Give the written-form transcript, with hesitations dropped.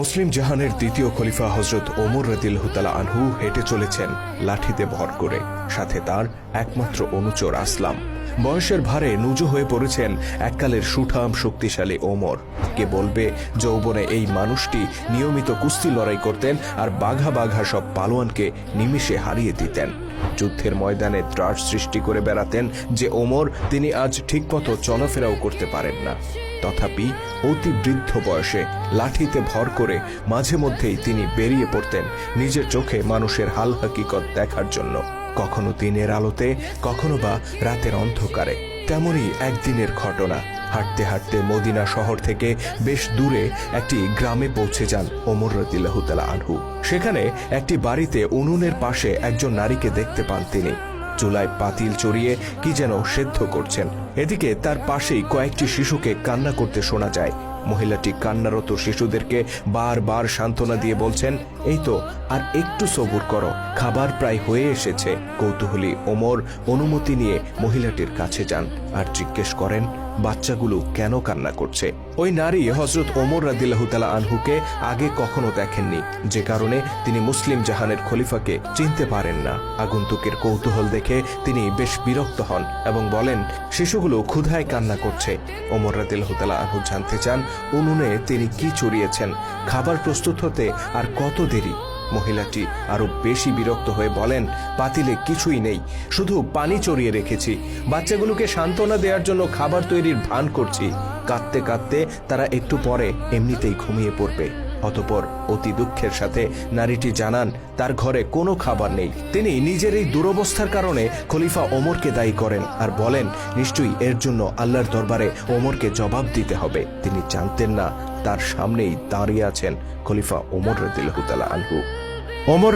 মুসলিম জাহানের দ্বিতীয় খলিফা হযরত ওমর রাদিয়াল্লাহু তাআলা আনহু হেঁটে চলেছেন লাঠিতে ভর করে, সাথে তার একমাত্র অনুচর আসলাম। বয়সের ভারে নুজু হয়ে পড়েছেন এককালের সুঠাম শক্তিশালী ওমর। কে বলবে যৌবনে এই মানুষটি নিয়মিত কুস্তি লড়াই করতেন আর বাঘা বাঘা সব পালোয়ানকে নিমিষে হারিয়ে দিতেন। যুদ্ধের ময়দানে ত্রাস সৃষ্টি করে বেড়াতেন যে ওমর, তিনি আজ ঠিকমতো চলাফেরাও করতে পারেন না। তথাপি অতি বৃদ্ধ বয়সে লাঠিতে ভর করে মাঝে মধ্যেই তিনি বেরিয়ে পড়তেন নিজের চোখে মানুষের হাল হাকিকত দেখার জন্য, কখনো দিনের আলোতে, কখনো বা রাতের অন্ধকারে। তেমনই একদিনের ঘটনা। হাঁটতে হাঁটতে মদিনা শহর থেকে বেশ দূরে একটি গ্রামে পৌঁছে যান ওমর রাদিয়াল্লাহু তাআলা আনহু। সেখানে একটি বাড়িতে উনুনের পাশে একজন নারীকে দেখতে পান তিনি। চুলায় পাতিল চড়িয়ে কি যেন সেদ্ধ করছেন। এদিকে তার পাশেই কয়েকটি শিশুকে কান্না করতে শোনা যায়। মহিলাটি কান্নারত শিশুদেরকে বারবার সান্ত্বনা দিয়ে বলছেন, এই তো আর একটু সবুর করো, খাবার প্রায় হয়ে এসেছে। কৌতূহলী ওমর অনুমতি নিয়ে মহিলাটির কাছে যান আর জিজ্ঞেস করেন বাচ্চাগুলো কেন কান্না করছে। ওই নারী হযরত ওমর রাদিয়াল্লাহু তাআলা আনহুকে আগে কখনো দেখেননি, যে কারণে তিনি মুসলিম জাহানের খলিফাকে চিনতে পারেন না। আগন্তুকের কৌতূহল দেখে তিনি বেশ বিরক্ত হন এবং বলেন, শিশুগুলো ক্ষুধায় কান্না করছে। ওমর রাদিয়াল্লাহু তাআলা আনহু জানতে চান উনুনে তিনি কি চড়িয়েছেন, খাবার প্রস্তুত হতে আর কত দেরি। মহিলাটি আরো বেশি বিরক্ত হয়ে বলেন, পাতিলে কিছুই নেই, শুধু পানি চড়িয়ে রেখেছি। বাচ্চাগুলোকে সান্ত্বনা দেওয়ার জন্য খাবার তৈরির ভান করছি। কাঁদতে কাঁদতে তারা একটু পরে এমনিতেই ঘুমিয়ে পড়বে। অতঃপর অতি দুঃখের সাথে নারীটি জানান তার ঘরে কোনো খাবার নেই। তিনি নিজের এই দুরবস্থার কারণে খলিফা ওমরকে দায়ী করেন আর বলেন, নিশ্চয়ই এর জন্য আল্লাহর দরবারে ওমরকে জবাব দিতে হবে। তিনি জানতেন না তার সামনেই দাঁড়িয়ে আছেন খলিফা ওমর রাদিয়াল্লাহু তাআলা আনহু। ওমর